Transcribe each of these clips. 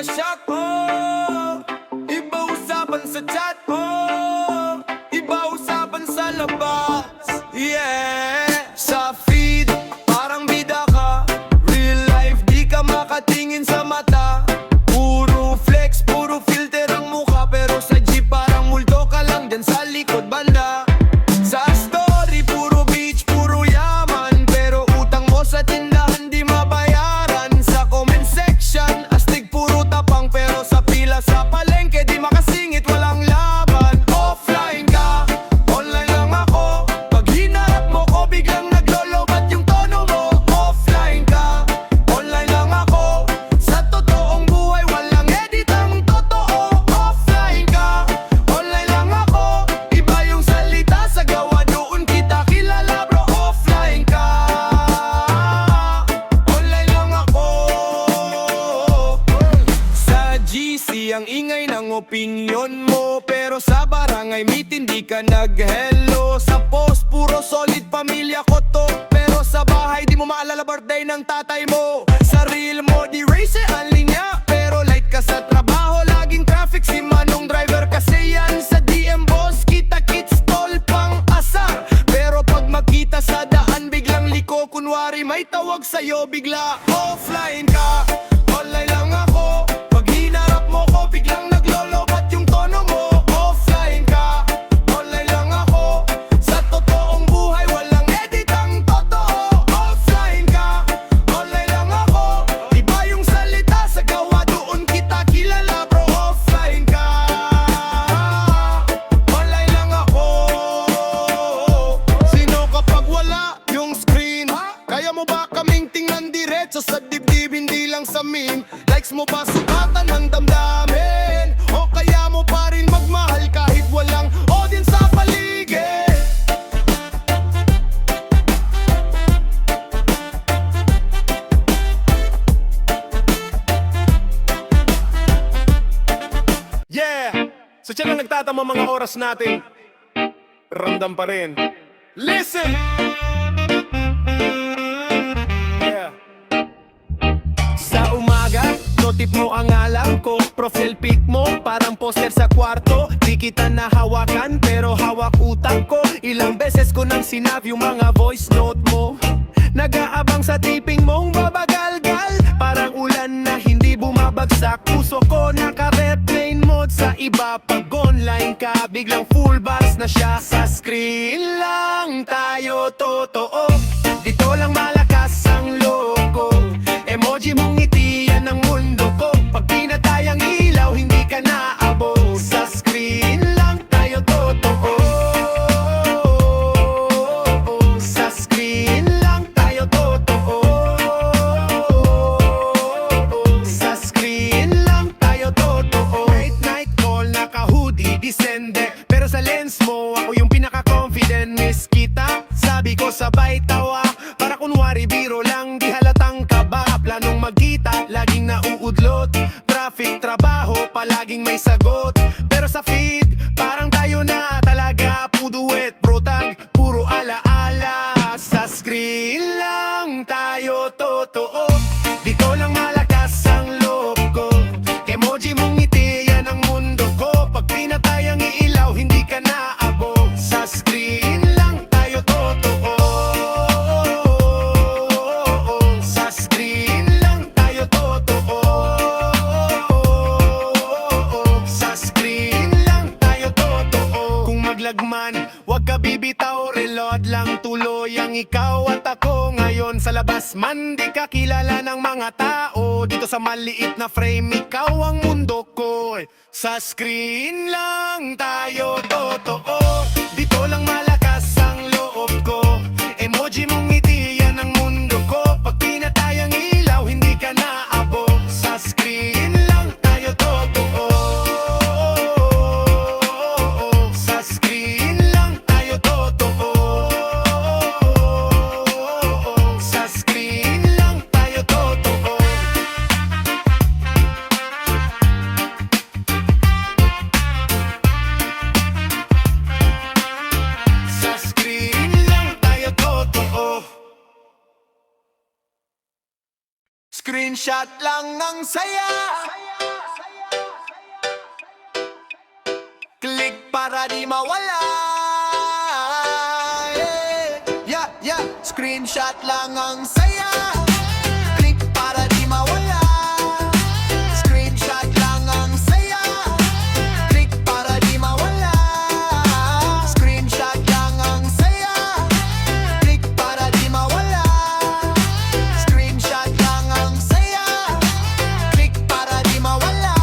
shock, oh. Iba usapan sa chat, oh. Iba usapan sa labas, yeah. Sa feed, parang bida ka. Real life, di ka makatingin sa mata. Puro flex, puro filter ang mukha. Pero sa jeep parang multo ka lang dyan sa likod banda. Sa story, puro beach, puro yaman. Pero utang mo sa tindahan di mabayaran. Sa comment section, astig puro tapang. Pero sa pila sa palengke di makasingit, walang laban. Offline ka, online lang ako. Pag hinarap mo ko, biglang naglolobat yung tono mo. Offline ka, online lang ako. Sa totoong buhay, walang edit ang totoo. Offline ka, online lang ako. Iba yung salita sa gawa, doon kita kilala bro. Offline ka, online lang ako. Sa GC ang ingay ng opinion mo, pero sa barangay meet hindi ka nag-hello. Sa post puro solid pamilya ko to, pero sa bahay di mo maalala birthday ng tatay mo. Sa reel mo di race ang linya, pero late ka sa trabaho, laging traffic si manong driver. Kasi yan sa DM boss, kita kits tol pang asar. Pero pag magkita sa daan biglang liko, kunwari may tawag sa'yo, bigla offline ka, online lang ako. Pag hinarap mo ko, biglang naglolobat yung tono mo. Offline ka, online lang ako. Sa totoong buhay, walang edit ang totoo. Offline ka, online lang ako. Iba yung salita sa gawa, doon kita kilala bro. Offline ka, online lang ako. Sino kapag wala yung screen? Kaya mo ba kaming tingnan diretso sa dibdib, hindi lang sa meme? Likes mo ba sukatan ng damdamin? O kaya mo pa rin magmahal kahit walang audience sa paligid? Yeah! Sa tiyan lang nagtatama mga oras natin, ramdam pa rin. Listen! Yeah. Sa umaga, notip mo ang alam ko. Profile pic mo, parang poster sa kwarto. Di kita nahawakan, pero hawak utak ko. Ilang beses ko nang sinabi yung mga voice note mo. Nag-aabang sa tiping mong babagalgal, parang ulan na hindi bumabagsak. Puso ko naka-airplane mode sa iba. Pag online ka, biglang full bars na siya. Sa screen lang tayo totoo, dito lang malakas ang logo. Emoji mong ngiti, yan ang mundo ko. Pag pinatayang ilaw, hindi ka naabot. Sa screen lang tayo totoo. Sa screen lang tayo totoo. Sa screen lang tayo totoo. Late night call, naka-hoodie, descende. Pero sa lens mo, ako yung pinaka-confident. Miss kita, sabi ko sabay tawa. Para kunwari biro lang, di halatang kaba. Planong magkita, laging nauudlot. Traffic, trabaho, palaging may sagot. Pero sa feed, parang tayo na talaga. Puduet, brotag, puro alaala. Sa screen lang tayo totoo, dito lang malakas ang loob ko. Emoji mong ngiti, yan ang mundo ko. Pag pinatayang iilaw, hindi ka naabot. Sa screen lang tayo totoo. Sa screen lang tayo totoo. Sa screen lang tayo totoo. Kung maglagman, wag ka bibitaw. Reload lang tuloy ang ikaw at ako. Ngayon sa labas man, di ka kilala ng mga tao. Dito sa maliit na frame, ikaw ang mundo ko. Sa screen lang tayo totoo, dito lang malakas ang loob ko. Emoji mong ngiti, yan ang mundo ko. Pag pinatayang ilaw, hindi ka naabot. Sa screen lang tayo totoo. Sa screen lang tayo totoo. Sa screen lang tayo totoo. Sa screen lang tayo totoo. Screenshot lang ng saya. para di mawala. Yeah, yeah, screenshot lang ang saya. Click para di mawala. Screenshot lang ang saya. Click para di mawala. Screenshot lang ang saya. Click para di mawala. Screenshot lang ang saya. Click para di mawala.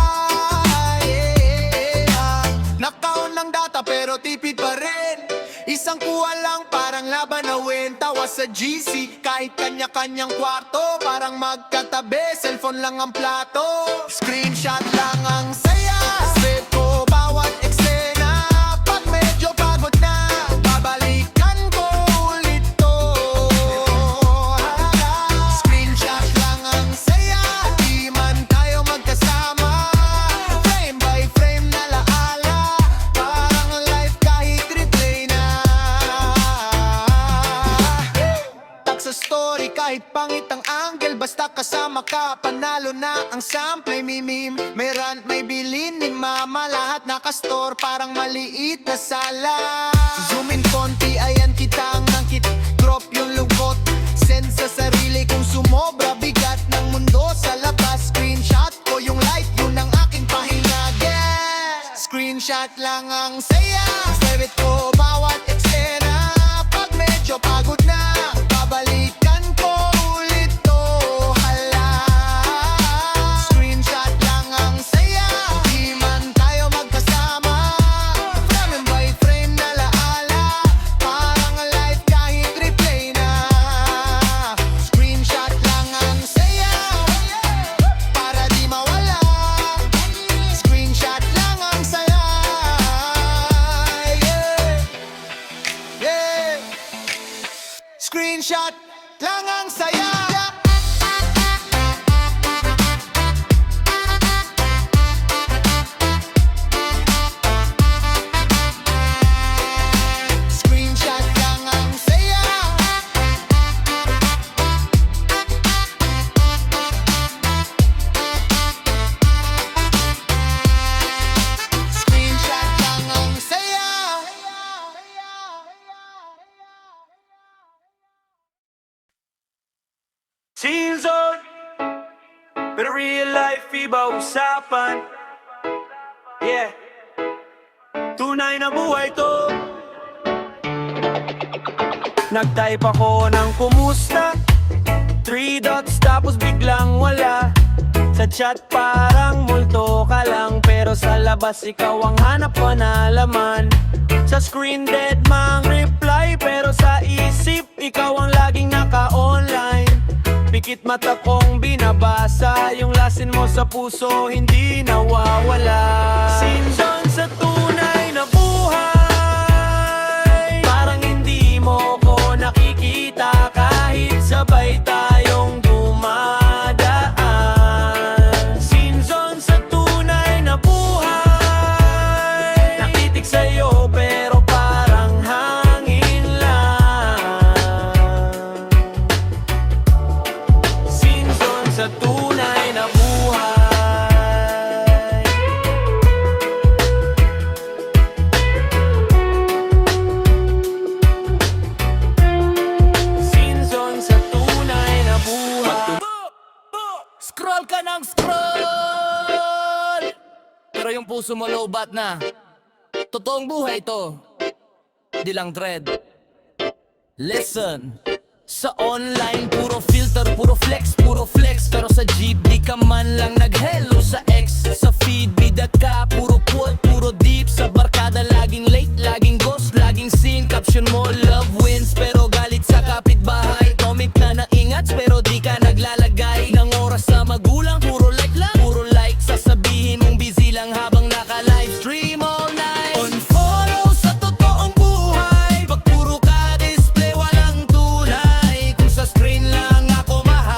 Yeah. Nakaon ng data pero tipid pa rin. Isang kuha lang parang laban na win. Tawa sa GC kahit kanya-kanyang kwarto. Parang magkatabi, cellphone lang ang plato. Screenshot lang ang saya. Save ko bawat eksena. Pag medyo pagod na, babalikan ko ulit to. Screenshot lang ang saya. Di man tayo magkasama. Frame by frame na laala. Parang life kahit replay na. Tag sa story kahit pangit ang angle. Basta kasama ka, panalo na ang sample. May meme, may rant, may bilin ni mama. Lahat nakastore, parang maliit na sala. Zoom in konti, ayan kitang nangkit. Drop yung lungkot, send sa sarili kung sumobra. Bigat ng mundo sa labas. Screenshot ko yung light, yun ang aking pahinga. Yeah! Screenshot lang ang saya. Save it ko bawat eksena. Pag medyo pagod na, babalikan ko ulit to. Hala. Screenshot lang ang saya. Di man tayo magkasama. Frame by frame na laala. Parang life kahit replay na. Screenshot lang ang saya. Para di mawala. Screenshot lang ang saya. Yeah. Yeah. Screenshot lang ang saya. Screenshot lang ang saya. Screenshot lang ang saya. Season, pero real life iba usapan. Yeah, tunay na buhay to. Nag-type ako ng kumusta, 3 dots tapos biglang wala. Sa chat parang multo ka lang, pero sa labas ikaw ang hanap ko na laman. Sa screen dead mang reply, pero sa isip ikaw ang laging naka-online. Pikit mata kong binabasa, yung lasin mo sa puso hindi nawawala. Season sa tunay na buhay, parang hindi mo ko nakikita kahit sabay tayong dumadaan. Season sa tunay na buhay, nakitig sa'yo pero parang hangin lang. Season sa tunay na buhay. Season sa tunay na buhay. Scroll ka ng scroll, pero yung puso mo low-bat na. Totoong buhay to, di lang dread. Listen, sa online puro filter, puro flex. Pero sa jeep di ka man lang nag-hello sa ex. Sa feed bida ka, puro quote, puro deep. Sa barkada laging late, laging ghost, laging scene. Caption mo love wins, pero galit sa kapitbahay. Comment ka na ingats, pero di ka naglalagay ng oras sa magulang. Puro like lang, puro like. Sasabihin mong busy lang habang naka-livestream all night. Unfollow sa totoong buhay. Pag puro ka display, walang tunay. Kung sa screen lang ako mahal.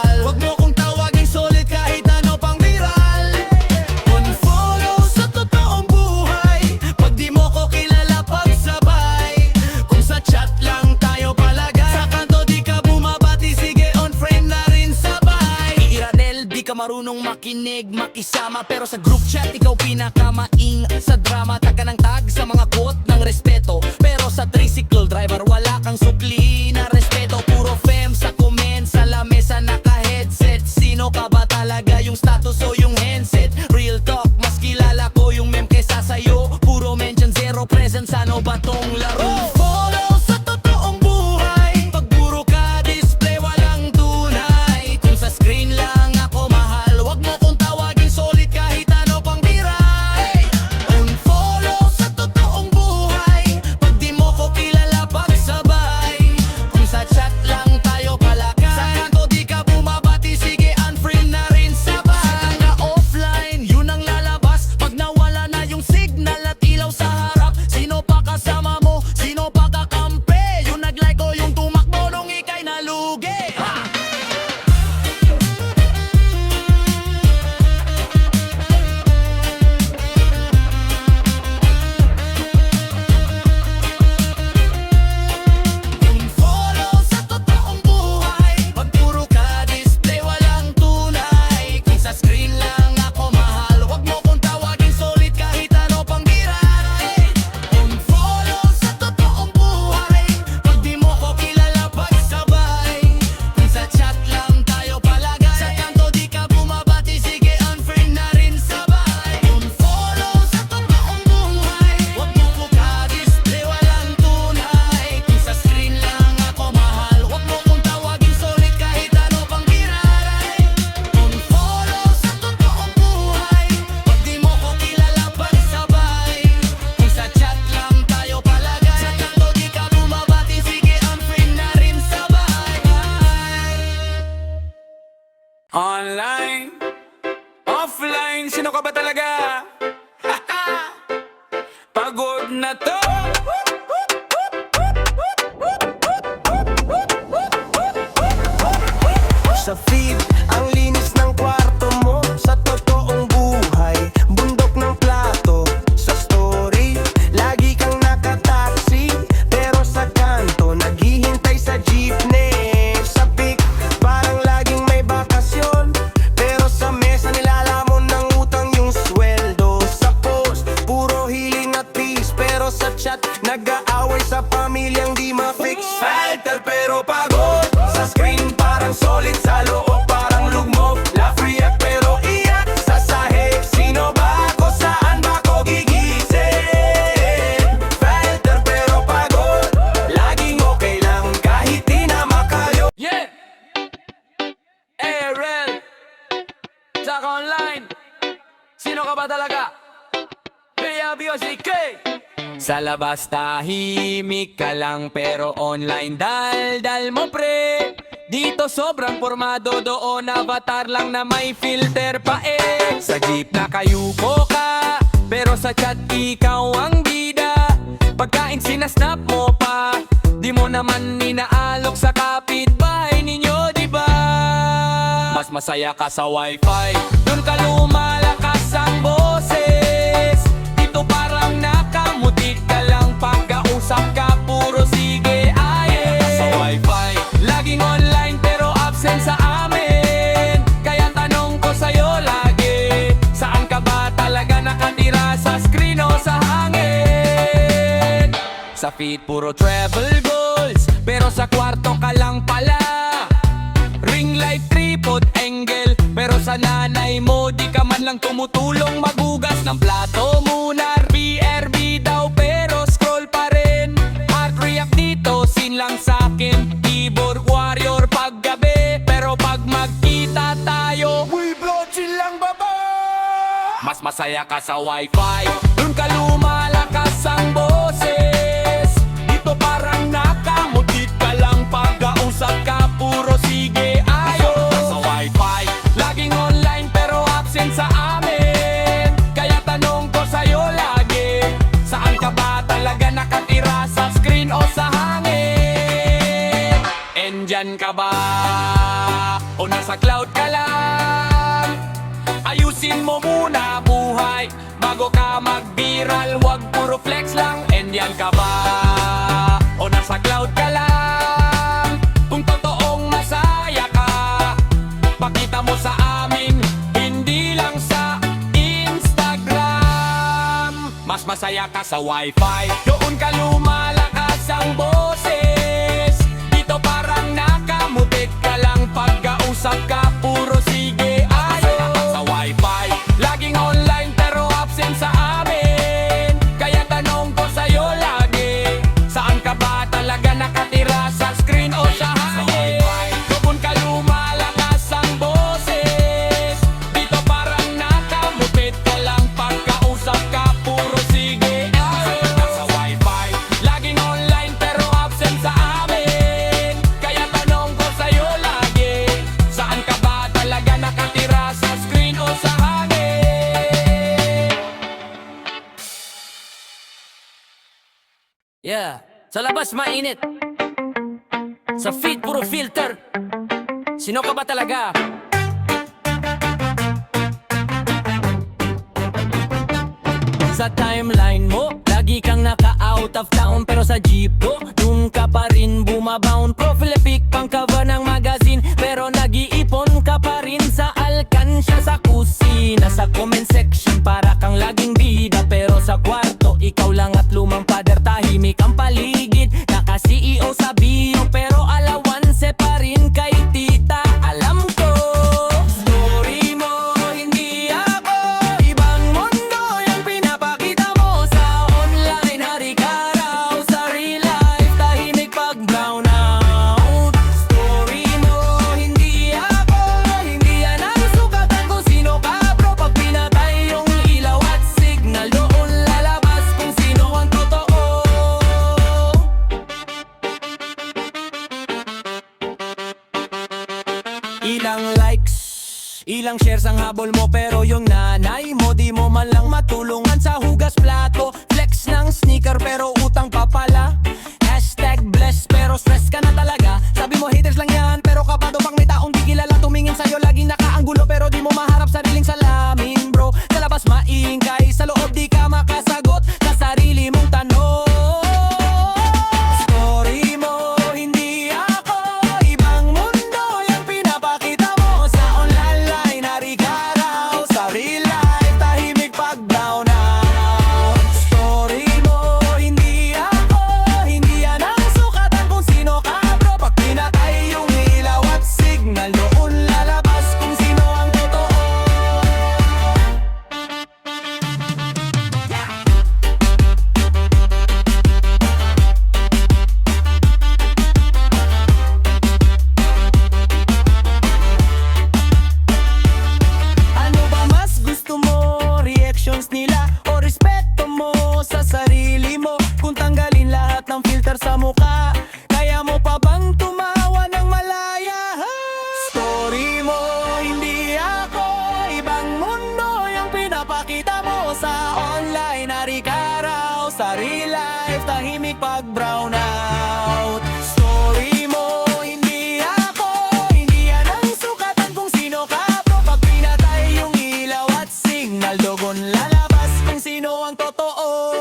ka marunong makinig, makisama. Pero sa group chat, ikaw pinakamaing sa drama. Tag ka ng tag sa mga quote ng respeto. Pero sa tricycle driver, wala kang sukli na respeto. Puro fem sa comment, sa lamesa naka-headset. Sino ka ba talaga, yung status o yung handset? Real talk, mas kilala ko yung meme kesa sa'yo. Puro mention, zero presence, ano ba tong laro? Follow sa totoong buhay. Pag puro ka display, walang tunay. Kung sa screen lang ako mahal, wag mo kong tawagin solid kahit ano pang biray. Unfollow sa totoong buhay. Pag di mo ko kilala, pagsabay. Kung sa chat lang tayo palagay, sa kanto di ka bumabati, sige unfriend na rin sabay. Sa offline, yun ang lalabas. Pag nawala na yung signal at ilaw sa harap, sino pa kasama mo? Sino pa kakampi? Yung nag-like o yung tumakbo nung ika'y nalugi? Ha! Unfollow sa totoong buhay. Pag puro ka display, walang tunay. Kung sa screen lang ako mahal, wag mo kong tawagin solid kahit ano pang biray. Unfollow sa totoong buhay. Pag di mo ko kilala, pagsabay. Kung sa chat lang tayo palagay, sa kanto di ka bumabati, sige unfriend na rin sabay. Unfollow sa totoong buhay. Wag mo ko ka-display, walang tunay. Kung sa screen lang ako mahal, wag mo kong tawagin solid kahit ano pang biray. Unfollow sa totoong buhay. Pag di mo ko kilala, pagsabay. Kung sa chat lang tayo palagay, sa kanto di ka bumabati, sige unfriend na rin sabay. Online, offline, sino ka ba talaga? Pagod na to. Sa feed, ang linis ng kwarto mo. Sa totoong buhay, bundok ng plato. Sa story, lagi kang nakataksi. Pero sa kanto, naghihintay sa jeepney. Sa pic, parang laging may bakasyon. Pero sa mesa, nilalamon ng utang yung sweldo. Sa post, puro hiling at peace. Pero sa chat, nag-aaway sa pamilyang di ma-fix. Filter pero pagod. Sa screen, parang solid. Sa loob, parang lugmok. Laugh, react, pero iyak. Sa sahig, sino ba ako? Saan ba ako gigising? Filter pero pagod. Laging okay lang kahit di na makayo. Yeah! Aaron, Tsaka online, sino ka ba talaga? BLBOCK. Sa labas tahimik ka lang, pero online dal mo pre. Dito sobrang formado, doon avatar lang na may filter pa eh. Sa jeep nakayuko ka, pero sa chat ikaw ang bida. Pagkain sinasnap mo pa, di mo naman inaalok sa kapitbahay ninyo, diba? Mas masaya ka sa wifi, dun ka lumalakas ang boses. Dito parang nakamutik ka lang, pagkausap ka puro sige aye. Sa wifi, laging online pero absent sa amin. Kaya tanong ko sa'yo lagi, saan ka ba talaga nakatira? Sa screen o sa hangin? Sa feed puro travel goals, pero sa kwarto ka lang pala. Ring light, tripod, angle, pero sa nanay mo di ka man lang tumutulong magugas ng plato muna. BRB daw pero scroll pa rin. Heart react dito, sin lang sa'kin. Keyboard warrior paggabi, pero pag magkita tayo, We blotchin lang baba. mas masaya ka sa wifi, dun ka lumalakas ang boses. Dito parang nakamutit ka lang, pagkausap ka puro sige ayo. Sa wifi, laging online pero absent sa amin. Kaya tanong ko sa'yo lagi, saan ka ba talaga nakatira? Sa screen o sa hangin? Andyan ka ba? O nasa cloud ka lang? Ayusin mo muna buhay bago ka mag-viral, wag puro flex lang. Andyan ka ba? O nasa cloud ka lang? Kung totoong masaya ka, pakita mo sa amin masaya ka sa wifi. Doon ka lumalakas ang boses, dito parang nakamutik ka lang. Pagkausap ka, puro sige ayo. Sa wifi, laging online pero absent sa amin. Kaya tanong ko sa'yo lagi, saan ka ba talaga nakatira? Sa screen o sa hangin? Doon ka lumalakas ang boses, dito parang nakamupit ka lang. Pagkausap ka, puro sige ayo. Sa wifi, laging online pero absent sa amin. Kaya tanong ko sa'yo lagi, saan ka ba talaga nakatira? Sa screen o sa hangin? Yeah, sa labas mainit, sa feed puro filter. Sino ka ba talaga? Sa timeline mo, lagi kang naka-out of town. Pero sa jeep mo, dun ka pa rin bumabound. Profile pic pang cover ng magazine, pero nag-iipon ka pa rin sa alkansya. Sa kusina, sa comment section, para kang laging bida. Pero sa kwarto, ikaw lang at lumang pader. Tahimik ang paligid, naka-CEO sa bio, pero alawanse pa rin kay tita. Alam ko, story mo, hindi ako. Ibang mundo yung pinapakita mo sa online. Hari ka raw sa real life, tahimik pag brown out. Story mo, hindi ako. Hindi yan ang sukatan kung sino ka, bro. Pag pinatay yung ilaw at signal, doon lalabas kung sino ang totoo. Ilang likes, ilang shares ang habol mo, pero yung nanay mo di mo man lang matulungan sa hugas plato. Flex ng sneaker pero utang pa pala. Hashtag blessed pero stress ka na talaga. Sabi mo haters lang yan, pero kapado pang may taong di kilala tumingin sa'yo, laging nakaanggulo pero di mo maharap sariling salamin, bro. Sa labas maingay, sa loob di ka makasagot sa sarili mong tanong. Story mo, hindi ako. Ibang mundo yung pinapakita mo sa online. Hari ka raw sa real life, tahimik pag brown out. Story mo, hindi ako. Hindi yan ang sukatan kung sino ka, bro. Pag pinatay yung ilaw at signal, doon lalabas kung sino ang totoo. Ano ba mas gusto mo? Reactions nila o respeto mo sa sarili mo? Kung tanggalin lahat ng filter sa mukha, kaya mo pa bang tumawa ng malaya? Story mo, hindi ako. Ibang mundo yung pinapakita mo sa online. Hari ka raw sa real life, tahimik pag brown out. Story mo, hindi ako. Hindi yan ang sukatan kung sino ka, bro. Pag pinatay yung ilaw at signal, doon lalabas kung sino ang totoo.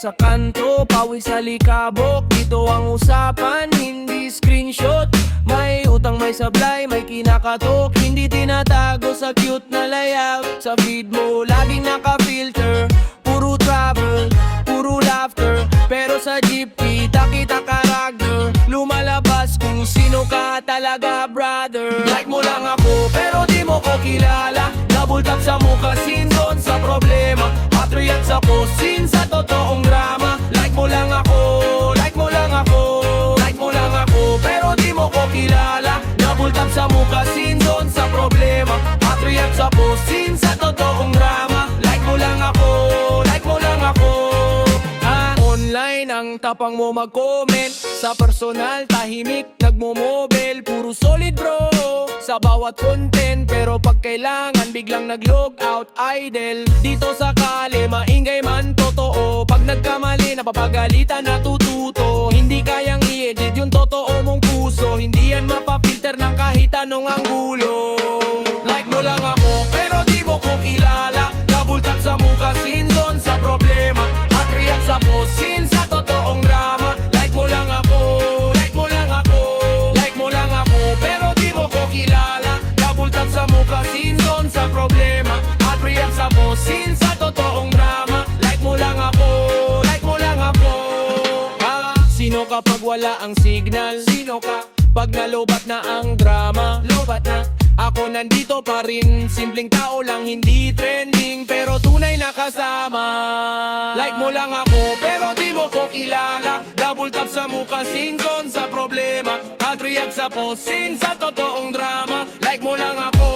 Sa kanto, pawis sa likabok. Dito ang usapan, hindi screenshot. May utang, may sablay, may kinakatok. Hindi tinatago sa cute na layout. Sa feed mo, laging naka-filter. Puro travel, puro laughter. Pero sa jeep, kita character. Lumalabas kung sino ka talaga, brother. Like mo lang ako, pero di mo ko kilala. Double tap sa mukha, sin doon sa problema. Patriot sa posin, sa totoong drama. Like mo lang ako, like mo lang ako, like mo lang ako, pero di mo ko kilala. Double tap sa mukha, sin doon sa problema. Patriot sa posin, sa totoong drama. Like mo lang ako, like mo lang ako. Online ang tawag. Tapang mo mag-comment sa personal, tahimik, nagmo-mobile. Puro solid bro sa bawat content, pero pag kailangan biglang nag-log out, idle. Dito sa kali, maingay man totoo. Pag nagkamali, napapagalitan, natututo. Hindi kayang i-edit yung totoo mong puso. Hindi yan mapapilter ng kahit anong anggulo. Like mo lang ako, pero di mo ko kilala. Double tap sa mukha, sinzon sa problema. At react sa post, sin sa totoong drama. Like mo lang ako, like mo lang ako, like mo lang ako, pero di mo ko kilala. Double tap sa mukha, sinzon sa problema. At react sa post, sin sa totoong drama. Like mo lang ako, like mo lang ako. Sino ka pag wala ang signal? Sino ka pag nalobat na ang drama? Lobat na. Ako nandito pa rin, simpleng tao lang, hindi trending, pero tunay na kasama. Like mo lang ako, pero di mo ko kilala. Double tap sa mukha, sinzon sa problema. At react sa post, sin sa totoong drama. Like mo lang ako,